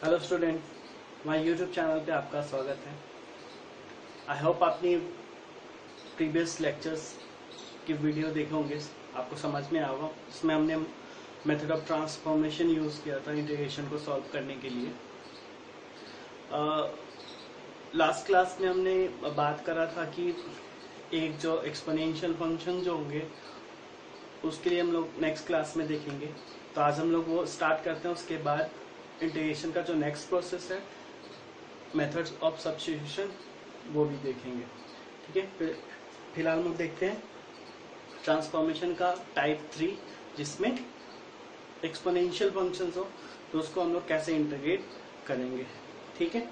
Hello student, हमारे YouTube channel पे आपका स्वागत है। आई होप आपने प्रीवियस लेक्चर्स की वीडियो देखे होंगे, आपको समझ में आएगा। इसमें हमने मेथड ऑफ ट्रांसफॉर्मेशन यूज़ किया था इंटीग्रेशन को सॉल्व करने के लिए। लास्ट क्लास में हमने बात करा था कि एक जो एक्सपोनेंशियल फंक्शन जो होंगे उसके लिए हम लोग नेक्स्ट क्लास में देखेंगे। तो आज हम लोग वो स्टार्ट करते हैं। उसके बाद इंटीग्रेशन का जो नेक्स्ट प्रोसेस है, मेथड्स ऑफ सब्स्टिट्यूशन, वो भी देखेंगे। ठीक है, फिलहाल हम लोग देखते हैं ट्रांसफॉर्मेशन का टाइप 3, जिसमें एक्सपोनेंशियल फंक्शंस हो तो उसको हम लोग कैसे इंटीग्रेट करेंगे। ठीक है,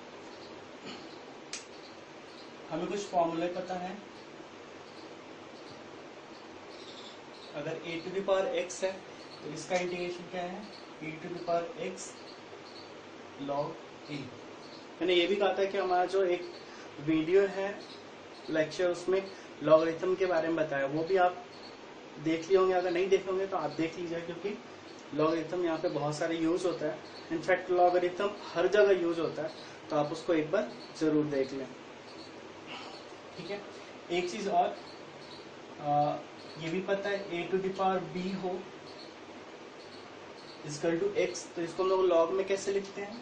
हमें कुछ फॉर्मूले पता है। अगर a to the power x है तो इसका इंटीग्रेशन क्या है, e to the power x log a। मैंने ये भी कहा था कि हमारा जो एक वीडियो है लेक्चर, उसमें लॉगरिथम के बारे में बताया, वो भी आप देख लिए होंगे। अगर नहीं देखे होंगे तो आप देख लीजिए, क्योंकि लॉगरिथम यहाँ पे बहुत सारे यूज होता है। इनफैक्ट लॉगरिथम हर जगह यूज होता है, तो आप उसको एक बार जरूर देख लें। ठीक है, एक चीज और, ये भी पता है a to the power b हो इक्वल टू x, तो इसको हम लोग लॉग में कैसे लिखते हैं,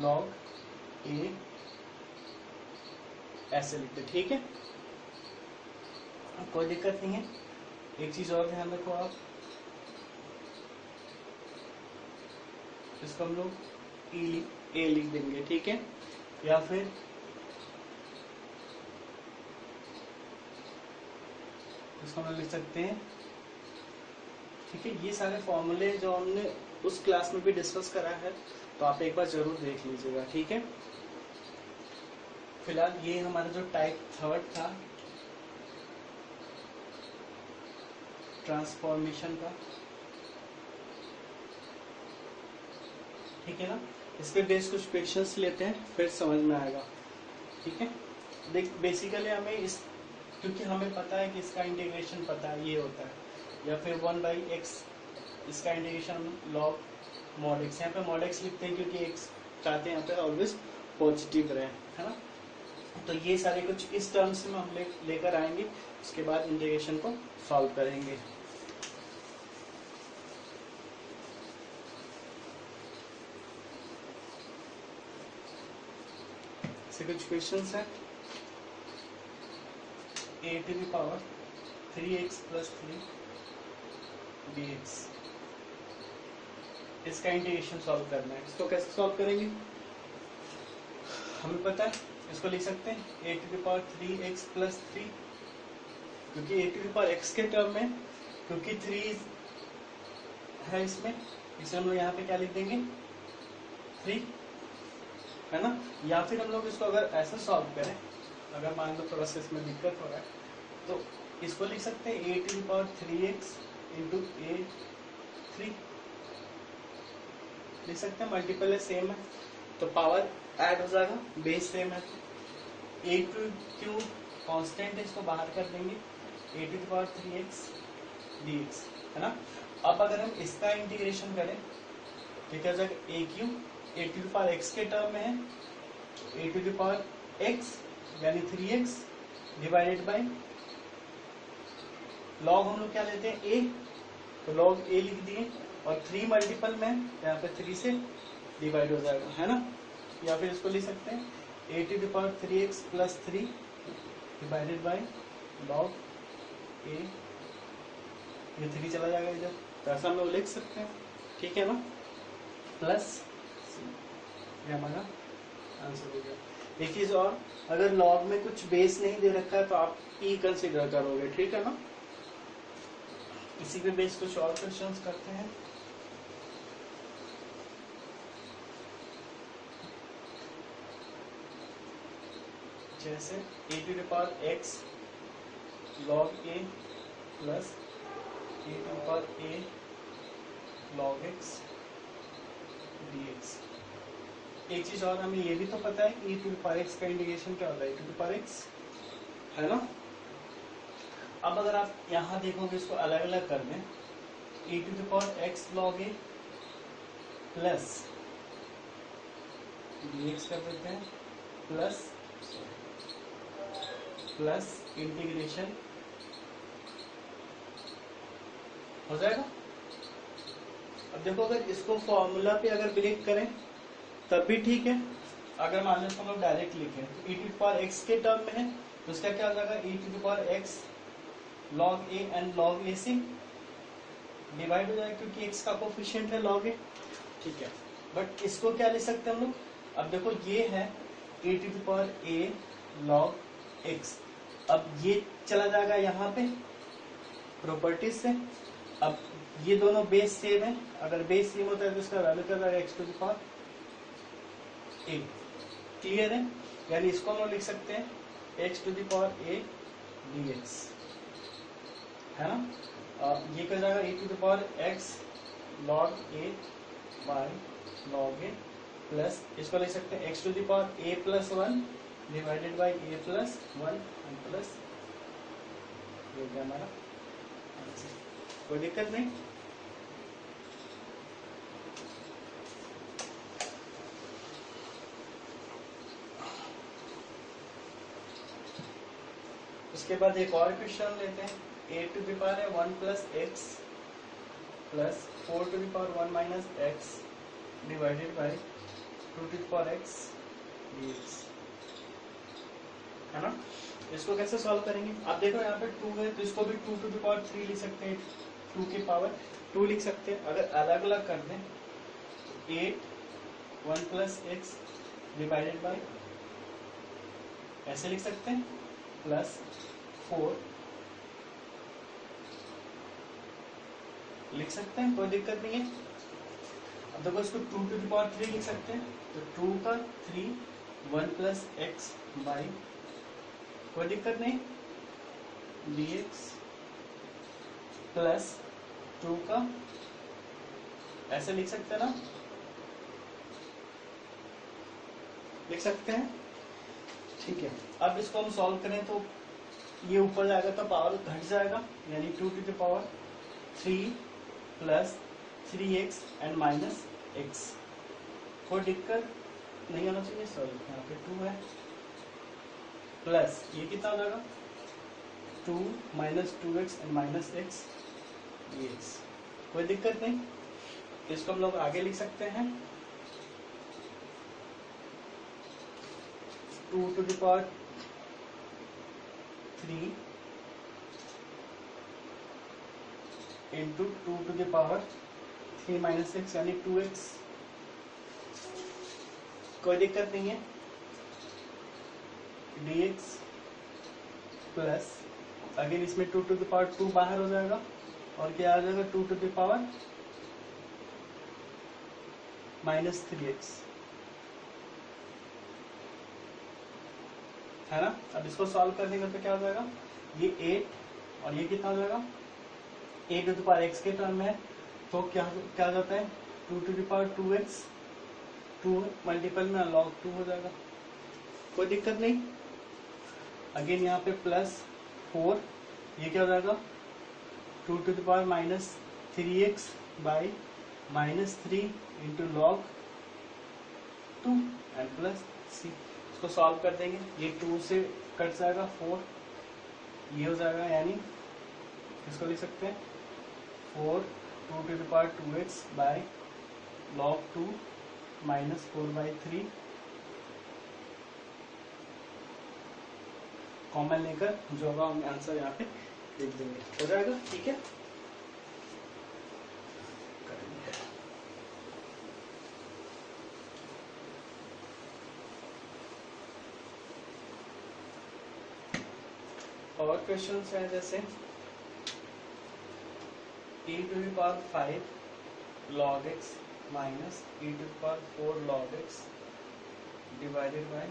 लॉग a ऐसे लिखते हैं। ठीक है, कोई दिक्कत नहीं है। एक चीज और ध्यान रखो आप, इसको हम लोग a लिख देंगे। ठीक है, या फिर इसको हम लिख सकते हैं। ठीक है, ये सारे फॉर्मूले जो हमने उस क्लास में भी डिस्कस करा है, तो आप एक बार जरूर देख लीजिएगा। ठीक है, फिलहाल ये हमारा जो टाइप 3 था ट्रांसफॉर्मेशन का, ठीक है ना। इस पे बेस कुछ क्वेश्चंस लेते हैं, फिर समझ में आएगा। ठीक है, देख बेसिकली हमें इस, क्योंकि हमें पता है कि इसका इंटीग्रेशन पता है, ये होता है, या फिर 1/x, इसका इंटीग्रेशन लॉग मॉड x। यहाँ पे मॉड x लिखते हैं क्योंकि x चाहते हैं यहाँ पे ऑलवेज पॉजिटिव रहे, है ना। तो ये सारे कुछ इस टर्म्स में हम लेकर आएंगे, उसके बाद इंटीग्रेशन को सॉल्व करेंगे। से कुछ क्वेश्चंस हैं। a to the power 3x plus 3 dx, इसका इंटीग्रेशन सॉल्व करना है। इसको कैसे सॉल्व करेंगे, हमें पता है, इसको लिख सकते हैं a to the power 3x plus 3, क्योंकि a to the power x के टर्म में, क्योंकि 3 है इसमें, इसे हम लोग यहाँ पे क्या लिख देंगे, 3, है ना। या फिर हम लोग इसको अगर ऐसा सॉल्व करें, अगर मान लो थोड़ा सा इसमें दिक्कत हो रहा है, तो इसको लिख सकते हैं a to the power 3x into a3 लिख सकते हैं। मल्टीपल है, सेम है, तो पावर ऐड हो जाएगा, बेस सेम है। a टू क्यू कांस्टेंट है, इसको बाहर कर देंगे, a to the power 3x dx, है ना। अब अगर हम इसका इंटीग्रेशन करें तो क्या हो जाएगा, a cube a to the power x के टर्म में है, a to the power x यानी 3x डिवाइडेड बाय लॉग, हम लोग क्या लेते हैं a, तो लॉग a लिख दिए, और 3 मल्टीपल में यहाँ पे 3 से डिवाइड हो जाएगा, है ना। या फिर इसको लिख सकते हैं a to the power 3x plus 3 divided by log a, ये 3 चला जाएगा इधर, तो ऐसा हम लोग लिख सकते हैं। ठीक है ना, प्लस ये हमारा आंसर हो गया। एक चीज और, अगर लॉग में कुछ बेस नहीं दे रखा है तो आप e कंसिडर करोगे, ठीक है ना। इसी पे बेस कुछ और क्वेश्चंस करते हैं। जैसे a to the power x log a plus a to the power a log x dx। एक चीज और, हमें ये भी तो पता है e to the power x का इंटीग्रेशन क्या होता है, e to the power x, है ना। अब अगर आप यहाँ देखोगे, इसको अलग अलग कर दें, e to the power x log a plus dx कर देते हैं प्लस इंटीग्रेशन हो जाएगा। अब देखो अगर इसको फॉर्मूला पे अगर ब्रेक करें तब भी ठीक है, अगर मान लो इसको हम लोग डायरेक्ट लिखें तो e⁻x के टर्म में है तो उसका क्या हो जाएगा e⁻x log a and log a से डिवाइड हो जाएगा क्योंकि x का कोफिशिएंट है log a, ठीक है। बट इसको क्या लिख सकते हैं हम लोग, अब देखो ये है e⁻a log x, अब ये चला जाएगा यहाँ पे प्रॉपर्टीज से। अब ये दोनों बेस सेम है, अगर बेस सेम होता है तो इसका वैल्यू क्या जाएगा x⁻a, क्लियर है। यानी इसको हम लोग लिख सकते हैं x⁻a dx, है ना। ये क्या जाएगा e⁻x log a by log a plus इसको लिख सकते हैं x⁻a + 1 divided by a + 1 plus ये हो गया हमारा, कोई दिक्कत नहीं। उसके बाद एक और क्वेश्चन लेते हैं, a⁻1 + x plus 4⁻1 - x divided by 2⁻x dx, है ना। इसको कैसे सॉल्व करेंगे, आप देखो यहाँ पे 2 है तो इसको भी 2⁻3 लिख सकते हैं, 2 की पावर 2 लिख सकते हैं। अगर अलग अलग कर दें 8 1 + x डिवाइडेड बाई ऐसे लिख सकते हैं प्लस 4 लिख सकते हैं, कोई दिक्कत नहीं है। अब देखो इसको 2⁻3 लिख सकते हैं तो 2 का 3 1 + x बाई कोई दिक्कत नहीं dx प्लस 2 का ऐसे लिख सकते हैं ना, लिख सकते हैं, ठीक है। अब इसको हम सॉल्व करें तो ये ऊपर जाएगा तो पावर घट जाएगा, यानी 2⁻3 plus 3x and minus x, कोई दिक्कत नहीं होना चाहिए। सॉरी यहाँ पे 2 है प्लस ये कितना हो जाएगा 2 - 2x and minus x dx, कोई दिक्कत नहीं। इसको हम लोग आगे लिख सकते हैं 2⁻3 इंटू 2⁻3 - x यानी 2x, कोई दिक्कत नहीं है dx प्लस अगेन इसमें 2⁻2 बाहर हो जाएगा और क्या आ जाएगा 2⁻−3x, है ना। अब इसको सॉल्व कर देंगे तो क्या हो जाएगा ये 8 और ये कितना हो जाएगा a⁻x के टर्म में है तो क्या क्या जाता है 2⁻2x 2 मल्टीपल में log 2 हो जाएगा, कोई दिक्कत नहीं। अगेन यहाँ पे प्लस 4 ये क्या हो जाएगा 2⁻−3x by -3 into log 2 and plus c, इसको सॉल्व कर देंगे ये 2 से कट जाएगा 4 ये हो जाएगा, यानी इसको लिख सकते हैं 4 2⁻2x बाई log 2 -4/3 कॉमन लेकर जो होगा हम आंसर यहाँ पे लिख देंगे, हो जाएगा, ठीक है। और क्वेश्चंस हैं जैसे e⁵ log x minus e⁴ log x divided bye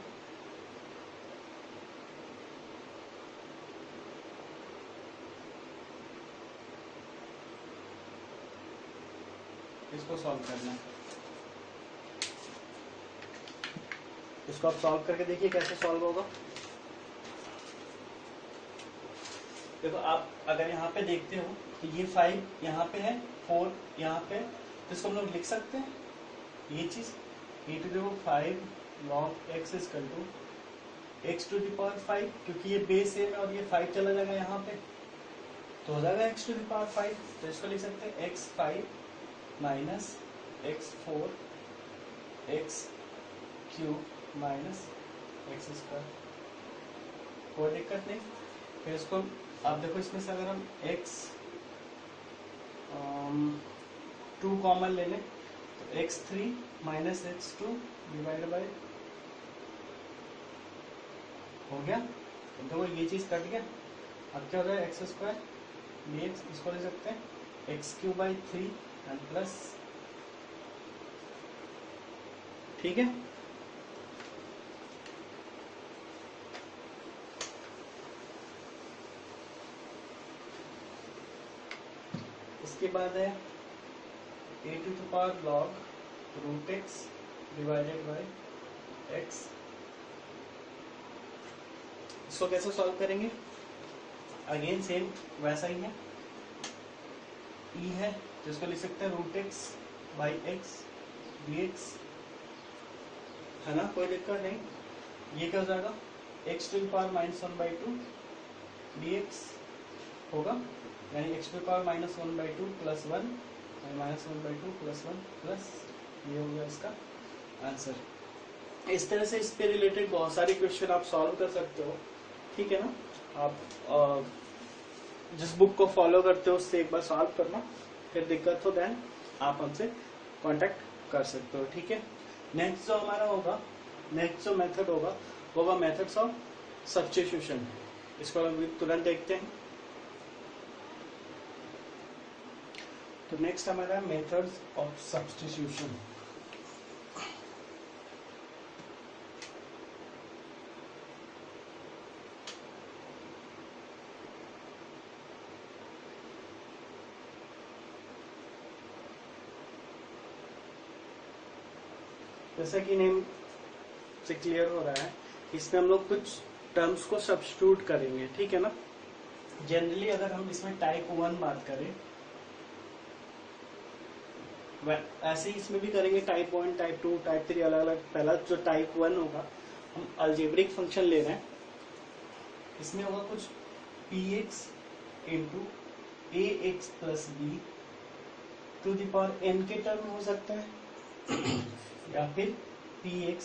इसको सॉल्व करना है। इसको आप सॉल्व करके देखिए कैसे सॉल्व होगा। देखो आप अगर यहाँ पे देखते हो तो ये 5 यहाँ पे है 4 यहाँ पे, तो इसको हम लोग लिख सकते हैं ये चीज e to the power 5 log x equal to x to the power 5, क्योंकि ये बेस सेम है और ये 5 चला जाएगा यहाँ पे तो हो जाएगा x टू द पावर 5। तो इसको लिख सकते हैं x5 minus x4 x³ minus x²। कोई दिक्कत नहीं। फिर इसको आप देखो, इसमें से अगर हम x2 कॉमन ले लें तो x3 minus x2 divide by हो गया। तो देखो ये चीज कट गया। अब क्या हो जाएगा x² dx, इसको ले सकते हैं x³/3 एंड प्लस, ठीक है। इसके बाद है a to the power log √x divided by x। इसको कैसे सॉल्व करेंगे? अगेन सेम वैसा ही है, e है तो इसको लिख सकते हैं √x/x dx, है ना, कोई दिक्कत नहीं। ये क्या हो जाएगा x to the power -1/2 dx होगा, यानी x to the power -1/2 plus 1 -1/2 plus 1 plus, ये हो गया इसका आंसर। इस तरह से इस पे रिलेटेड बहुत सारे क्वेश्चन आप सॉल्व कर सकते हो, ठीक है ना। आप जिस बुक को फॉलो करते हो उससे एक बार सॉल्व करना, फिर दिक्कत हो देन आप हमसे कांटेक्ट कर सकते हो, ठीक है। नेक्स्ट जो हमारा होगा, नेक्स्ट जो मेथड होगा मेथड्स ऑफ सब्स्टिट्यूशन। इसको हम तुरंत देखते हैं। तो नेक्स्ट हमारा मेथड्स ऑफ सब्स्टिट्यूशन। जैसा कि नेम से क्लियर हो रहा है, इसमें हम लोग कुछ टर्म्स को सब्स्टिट्यूट करेंगे, ठीक है ना। जनरली अगर हम इसमें टाइप 1 बात करें, ऐसे ही इसमें भी करेंगे टाइप 1, टाइप 2, टाइप 3 अलग अलग। पहला जो टाइप 1 होगा, हम अलजेब्रिक फंक्शन ले रहे हैं, इसमें होगा कुछ px into ax plus b to the power n के टर्म हो सकता है, या फिर px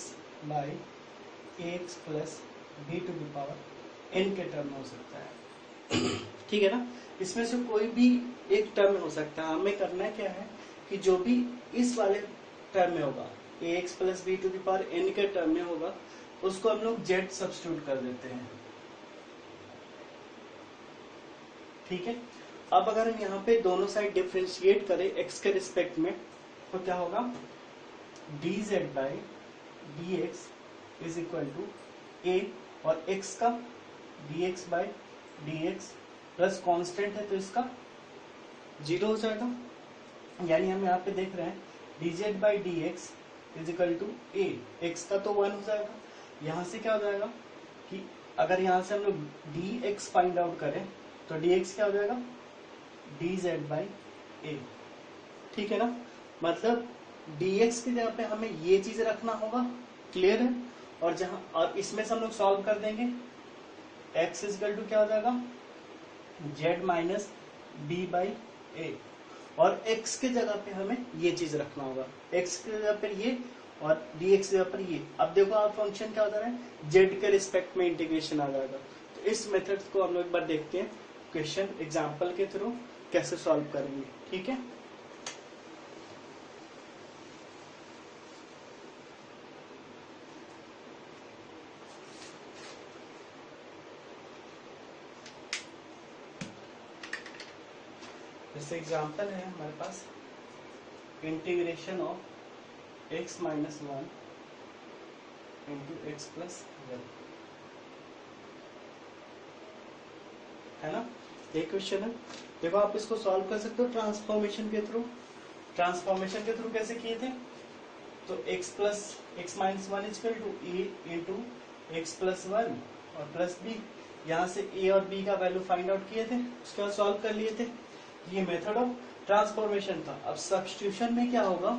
by ax plus b to the power n के टर्म हो सकता है, ठीक है ना। इसमें से कोई भी एक टर्म हो सकता है। हमें करना है क्या है कि जो भी इस वाले टर्म में होगा, ax plus b to the power n के टर्म में होगा, उसको हम लोग z सब्स्टिट्यूट कर देते हैं, ठीक है। अब अगर हम यहाँ पे दोनों साइड डिफरेंशिएट करें x के रिस्पेक्ट में, तो क्या होगा dz by dx is equal to a, और x का dx by dx plus constant है तो इसका 0 हो जाएगा। यानी हम यहाँ पे देख रहे हैं dz by dx is equal to a, x का तो 1 हो जाएगा। यहाँ से क्या हो जाएगा कि अगर यहाँ से हम लोग dx फाइंड आउट करें तो dx क्या हो जाएगा dz बाई a, ठीक है ना। मतलब dx की जगह पे हमें ये चीज रखना होगा, क्लियर है। और जहां, और इसमें से हम लोग सॉल्व कर देंगे, x इज इक्वल टू क्या हो जाएगा z minus b by a, और x के जगह पे हमें ये चीज रखना होगा, x के जगह पर ये और dx के जगह पर ये। अब देखो आप फंक्शन क्या हो जा रहा है, z के रिस्पेक्ट में इंटीग्रेशन आ जाएगा। तो इस मेथड को हम लोग एक बार देखते हैं क्वेश्चन एग्जाम्पल के थ्रू कैसे सॉल्व करेंगे, ठीक है। जैसे एग्जाम्पल है हमारे पास integration of x minus 1 into x plus 1, है ना। ये क्वेश्चन है। देखो आप इसको सॉल्व कर सकते हो ट्रांसफॉर्मेशन के थ्रू। ट्रांसफॉर्मेशन के थ्रू कैसे किए थे, तो x minus 1 equal to a into x plus 1 और प्लस b। यहाँ से a और b का वैल्यू फाइंड आउट किए थे, उसके बाद सॉल्व कर लिए थे। ये मेथड ऑफ ट्रांसफॉर्मेशन था। अब सब्स्टिट्यूशन में क्या होगा,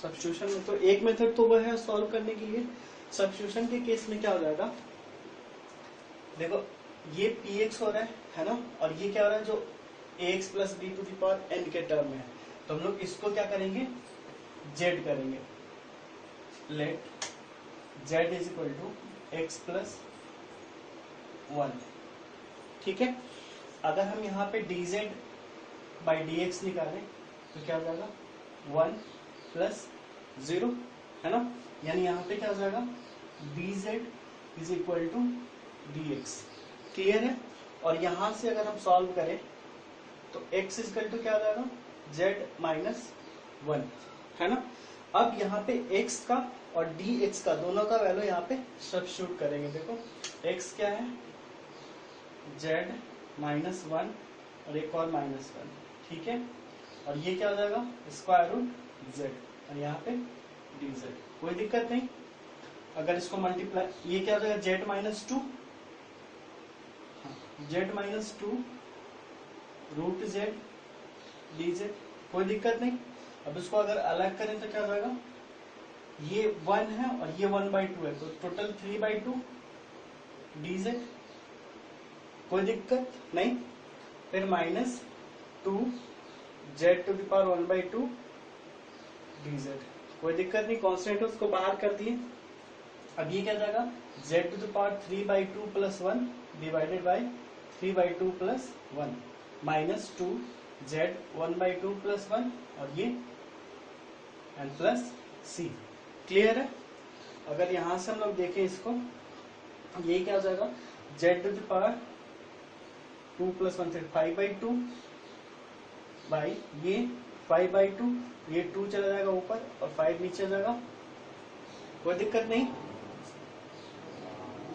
सब्स्टिट्यूशन में तो एक मेथड तो वो है सॉल्व करने के लिए। सब्स्टिट्यूशन के केस में क्या हो जाएगा, देखो ये px हो रहा है ना, और ये क्या हो रहा है जो ax plus b to the power n के टर्म में है, तो हम लोग इसको क्या करेंगे, z करेंगे। Let z is equal to x plus 1। ठीक है, अगर हम यहाँ पे dz बाई dx निकालें तो क्या हो जाएगा 1 प्लस 0, है ना, यानी यहाँ पे क्या हो जाएगा dz is equal to dx। Clear है। और यहाँ से अगर हम सॉल्व करें तो x इज इक्वल टू क्या हो जाएगा z माइनस 1, है ना। अब यहाँ पे x का और dx का दोनों का वैल्यू यहाँ पे सब्स्टिट्यूट करेंगे। देखो x क्या है z माइनस 1 और एक और माइनस 1, ठीक है, और ये क्या हो जाएगा स्क्वायर रूट z और यहाँ पे dz, कोई दिक्कत नहीं। अगर इसको मल्टीप्लाई, ये क्या हो जाएगा z minus 2, z minus 2 root z dz, कोई दिक्कत नहीं। अब इसको अगर अलग करें तो क्या हो जाएगा, ये 1 है और ये 1/2 है, तो टोटल 3/2 dz, कोई दिक्कत नहीं। फिर minus 2 z to the power 1/2 dz, कोई दिक्कत नहीं, कांस्टेंट है उसको बाहर कर दिए। अब ये क्या जाएगा z to the power 3/2 plus 1 divided by 3/2 plus 1 minus 2 z 1/2 plus 1 और ये एंड प्लस c। क्लियर है। अगर यहां से हम लोग देखें इसको, ये क्या हो जाएगा z to the power 2 plus 1 फिर 5/2 बाई ये 5/2, ये 2 चला जाएगा ऊपर और 5 नीचे जाएगा, कोई दिक्कत नहीं,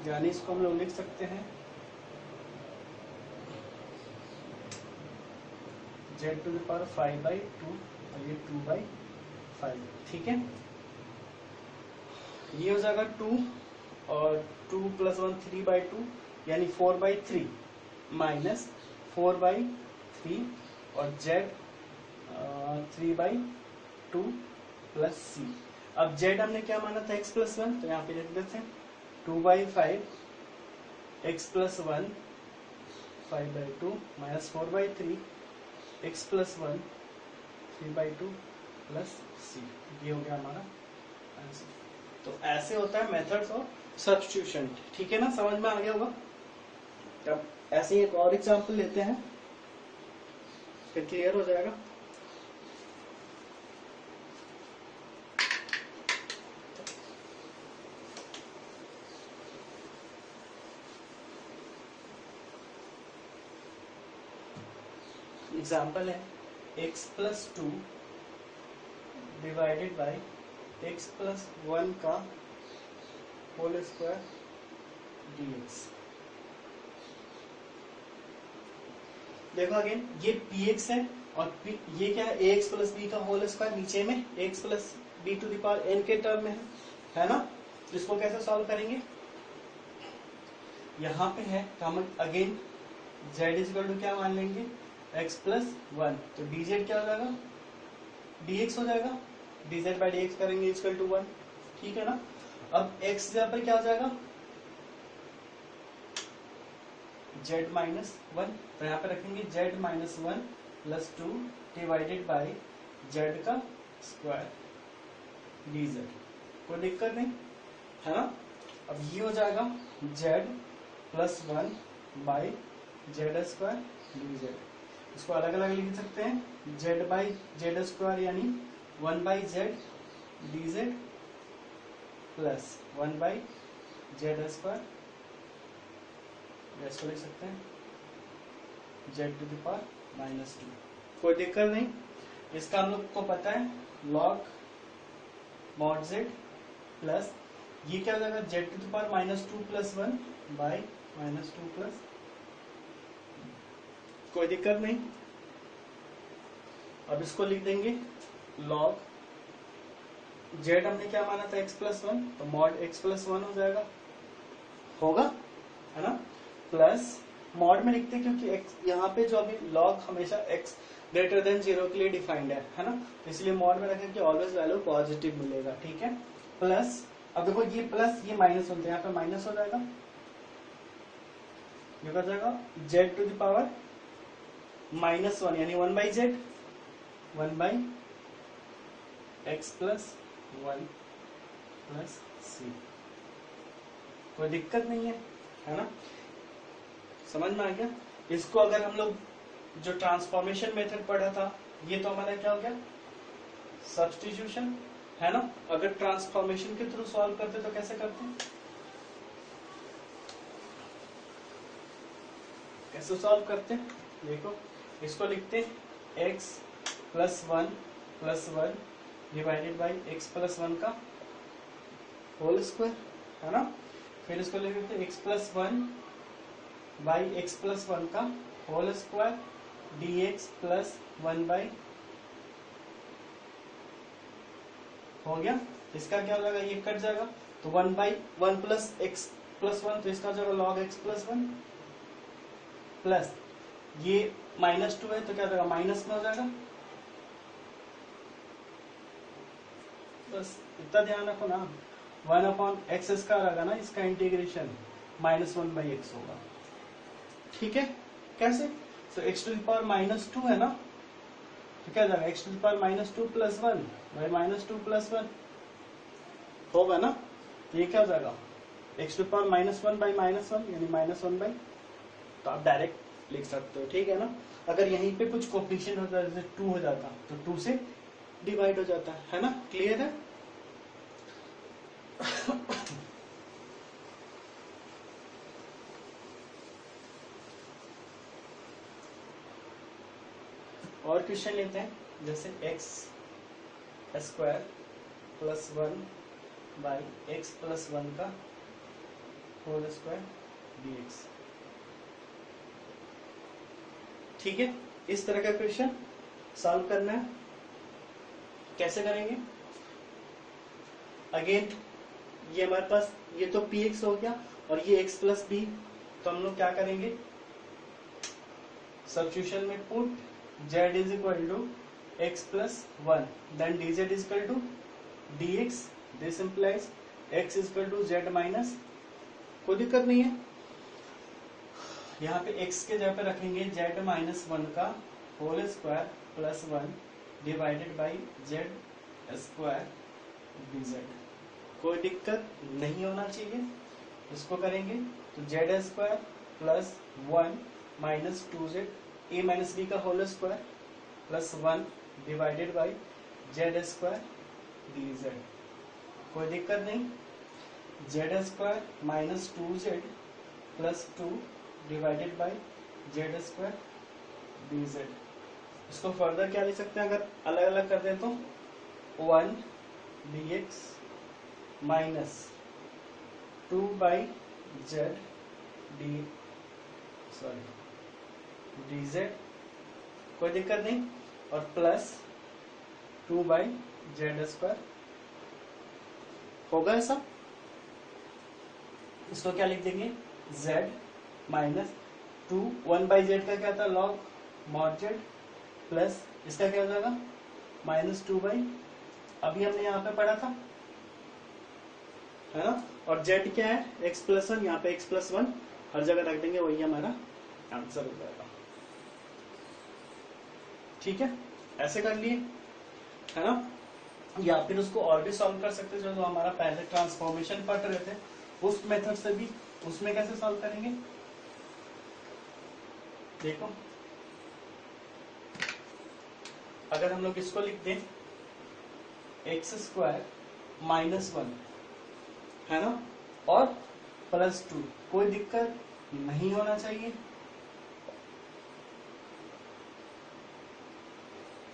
यानी इसको हम लोग लिख सकते हैं z टू द पावर 5/2 और ये 2/5, ठीक है। ये हो जाएगा 2 और 2 प्लस 1 3/2 यानी 4/3 माइनस 4/3 और z 3/2 प्लस c। अब z हमने क्या माना था x प्लस 1, तो यहाँ पे लिख देते हैं 2/5 x plus 1 5/2 minus 4/3 x plus 1 3/2 plus c। ये हो गया हमारा आंसर। तो ऐसे होता है मेथड्स ऑफ सब्स्टिट्यूशन, ठीक है ना, समझ में आ गया होगा। अब ऐसे ही एक और एग्जांपल लेते हैं, फिर क्लियर हो जाएगा। एग्जाम्पल है x plus 2 divided by x plus 1 का होल स्क्वायर dx। देखो अगेन ये px है और ये क्या है ax प्लस b का होल स्क्वायर, नीचे में x plus b to the power n के टर्म में है ना। इसको कैसे सॉल्व करेंगे, यहाँ पे है तो हम again z is equal to क्या मान लेंगे x प्लस 1, तो dz क्या हो जाएगा dx हो जाएगा, dz बाई dx करेंगे इक्वल टू 1, ठीक है ना। अब x जगह पर क्या हो जाएगा z माइनस 1, तो यहाँ पे रखेंगे z minus 1 plus 2 divided by z का स्क्वायर dz, कोई दिक्कत नहीं, है ना। अब ये हो जाएगा z plus 1 by z square dz। इसको अलग अलग लिख सकते हैं, z बाई z स्क्वायर यानी 1 by z dz plus 1 by z square, इसको लिख सकते हैं z to the power minus 2, कोई दिक्कत नहीं। इसका हम लोग को पता है log mod z प्लस ये क्या हो जाएगा z to the power minus 2 plus 1 by minus 2 plus, कोई दिक्कत नहीं। अब इसको लिख देंगे log z हमने क्या माना था x प्लस 1, तो mod x प्लस 1 हो जाएगा, होगा, है ना, प्लस मॉड में लिखते हैं क्योंकि x यहाँ पे जो अभी लॉग हमेशा x ग्रेटर देन 0 के लिए डिफाइंड है ना, तो इसलिए मॉड में रखें कि ऑलवेज वैल्यू पॉजिटिव मिलेगा, ठीक है। प्लस, अब देखो ये प्लस ये माइनस होते हैं, यहाँ पे माइनस हो जाएगा, ये हो जाएगा z टू द पावर -1 यानी 1/z 1/x plus 1 plus c। कोई दिक्कत नहीं है ना, समझ में आ गया। इसको अगर हम लोग जो ट्रांसफॉर्मेशन मेथड पढ़ा था, ये तो हमारा क्या हो गया, सब्स्टिट्यूशन, है ना। अगर ट्रांसफॉर्मेशन के थ्रू सॉल्व करते तो कैसे करते हैं, कैसे सॉल्व करते हैं, देखो इसको लिखते हैं x plus 1 divided by x plus 1 का होल स्क्वायर, है ना। फिर इसको लिख देते हैं x plus 1 by x plus 1 का whole square dx plus 1 by, हो गया। इसका क्या हो जाएगा, ये कट जाएगा तो 1/1 प्लस एक्स प्लस 1, तो इसका हो जाएगा लॉग एक्स प्लस 1 प्लस ये -2 है तो क्या हो जाएगा, माइनस में हो जाएगा। बस इतना ध्यान रखो ना, 1/x स्क्वायर आएगा ना, इसका इंटीग्रेशन -1/x होगा, ठीक है। कैसे, तो x टू द पावर -2 है ना, तो क्या जाएगा x to the power -2 plus 1 by -2 plus 1 होगा ना, तो ये क्या हो जाएगा x to the power -1 by -1 यानी -1/, तो आप डायरेक्ट लिख सकते हो, ठीक है ना। अगर यहीं पे कुछ कोफिशिएंट होता है, जैसे 2 हो जाता तो 2 से डिवाइड हो जाता है ना, क्लियर है। और क्वेश्चन लेते हैं, जैसे x square plus 1 by x plus 1 का होल स्क्वायर dx, ठीक है। इस तरह का क्वेश्चन सॉल्व करना है, कैसे करेंगे, अगेन ये हमारे पास ये तो px हो गया और ये x प्लस बी, तो हम लोग क्या करेंगे, सब्स्टिट्यूशन में put z is equal to x plus 1 then dz is equal to dx, this implies x is equal to z minus, कोई दिक्कत नहीं है। यहाँ पे x के जगह पे रखेंगे z माइनस 1 का whole square plus 1 divided by z square dz, कोई दिक्कत नहीं होना चाहिए। इसको करेंगे तो z square plus 1 minus 2z a minus b का whole square plus 1 divided by z square dz, कोई दिक्कत नहीं। z square minus 2z plus 2 divided by z square dz, इसको फर्दर क्या लिख सकते हैं, अगर अलग अलग कर दें तो 1 dx minus 2 by z dz, कोई दिक्कत नहीं, और प्लस 2 बाई z स्क्वायर, होगा ऐसा। इसको क्या लिख देंगे, z माइनस 2 1/z का क्या था, लॉग मॉड z, प्लस इसका क्या हो जाएगा -2 बाई, अभी हमने यहाँ पे पढ़ा था, है ना। और z क्या है, x प्लस 1, यहाँ पे x प्लस 1 हर जगह रख देंगे, वही हमारा आंसर हो जाएगा, ठीक है। ऐसे कर लिए, है ना। या फिर उसको और भी सॉल्व कर सकते हैं, जो हमारा पहले ट्रांसफॉर्मेशन पढ़ रहे थे उस मेथड से भी, उसमें कैसे सॉल्व करेंगे, देखो अगर हम लोग इसको लिख दें एक्स स्क्वायर माइनस 1, है ना, और प्लस 2, कोई दिक्कत नहीं होना चाहिए,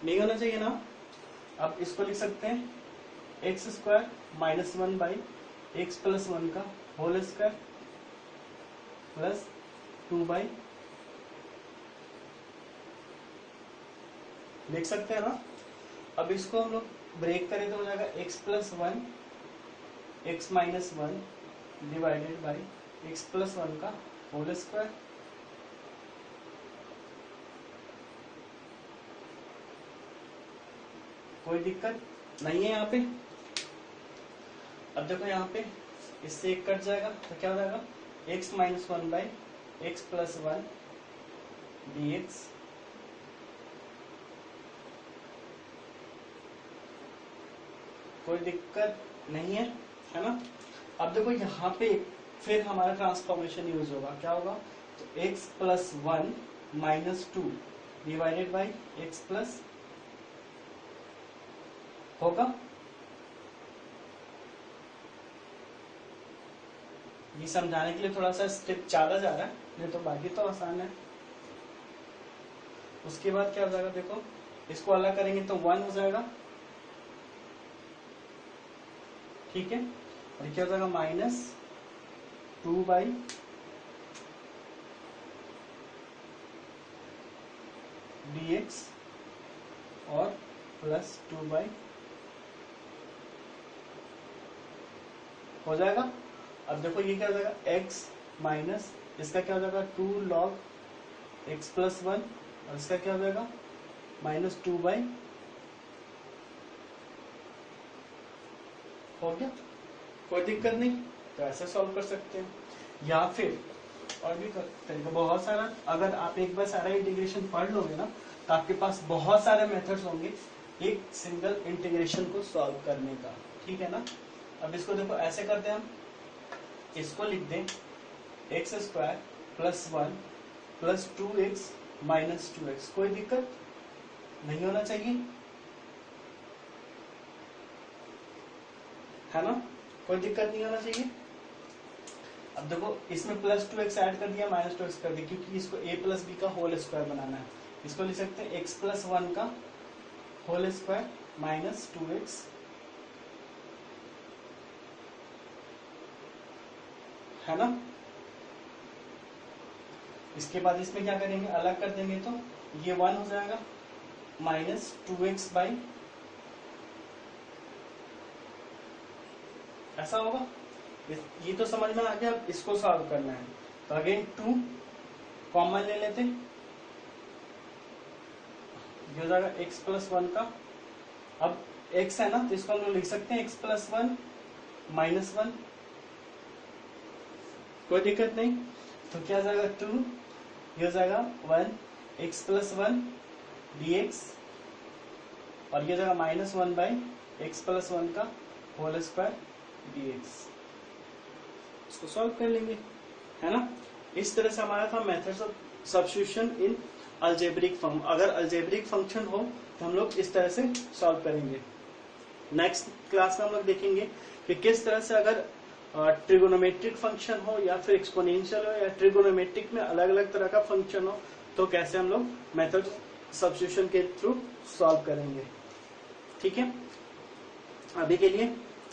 नहीं होना चाहिए ना। अब इसको लिख सकते हैं x square minus 1 by x plus 1 का होल स्क्वायर प्लस 2 बाई, लिख सकते हैं ना। अब इसको हम लोग ब्रेक करें तो हो जाएगा x plus 1 x minus 1 divided by x plus 1 का होल स्क्वायर कोई दिक्कत नहीं है यहाँ पे। अब देखो यहाँ पे इससे एक कट जाएगा तो क्या हो जाएगा, x minus 1 by x plus 1 dx कोई दिक्कत नहीं है, है ना। अब देखो यहाँ पे फिर हमारा ट्रांसफॉर्मेशन यूज होगा, क्या होगा, तो x plus 1 minus 2 divided by x plus होगा। ये समझाने के लिए थोड़ा सा स्टेप ज्यादा जा रहा है, नहीं तो बाकी तो आसान है। उसके बाद क्या हो जाएगा, देखो इसको अलग करेंगे तो 1 हो जाएगा, ठीक है। और क्या हो जाएगा, माइनस 2 बाई dx और प्लस 2 बाई हो जाएगा। अब देखो ये क्या हो जाएगा, x माइनस इसका क्या हो जाएगा 2 log x प्लस 1 और इसका क्या हो जाएगा माइनस 2 बाई, हो गया, कोई दिक्कत नहीं। तो ऐसे सॉल्व कर सकते हैं या फिर और भी तरीका बहुत सारा। अगर आप एक बार सारा इंटीग्रेशन पढ़ लोगे ना तो आपके पास बहुत सारे मेथड्स होंगे एक सिंगल इंटीग्रेशन को सॉल्व करने का, ठीक है ना। अब इसको देखो ऐसे करते हैं हम, इसको लिख दें x square plus 1 plus 2x minus 2x, कोई दिक्कत नहीं होना चाहिए, है ना, कोई दिक्कत नहीं होना चाहिए। अब देखो इसमें प्लस 2x ऐड कर दिया, माइनस 2x कर दिया, क्योंकि इसको a प्लस बी का होल स्क्वायर बनाना है। इसको लिख सकते हैं x प्लस 1 का होल स्क्वायर माइनस 2x, है ना। इसके बाद इसमें क्या करेंगे, अलग कर देंगे तो ये 1 हो जाएगा माइनस 2x बाई, ऐसा होगा। ये तो समझ में आ गया। अब इसको सॉल्व करना है तो अगेन 2 कॉमन ले लेते, ये हो जाएगा x प्लस 1 का, अब x है ना तो इसको हम लोग लिख सकते हैं x प्लस 1 माइनस 1, कोई दिक्कत नहीं। तो क्या हो जाएगा 2, ये हो जाएगा 1 x प्लस 1 dx और ये हो जाएगा माइनस 1 बाई एक्स प्लस 1 का होल स्क्वायर dx। इसको सॉल्व कर लेंगे, है ना। इस तरह से हमारा था methods of substitution in algebraic form. अगर अलजेब्रिक फंक्शन हो तो हम लोग इस तरह से सॉल्व करेंगे। नेक्स्ट क्लास में हम लोग देखेंगे कि किस तरह से अगर ट्रिगोनोमेट्रिक फंक्शन हो या फिर एक्सपोनेंशियल हो या ट्रिगोनोमेट्रिक में अलग अलग तरह का फंक्शन हो तो कैसे हम लोग मेथड सब्स्टिट्यूशन के थ्रू सॉल्व करेंगे, ठीक है। अभी के लिए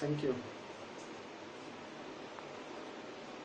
थैंक यू।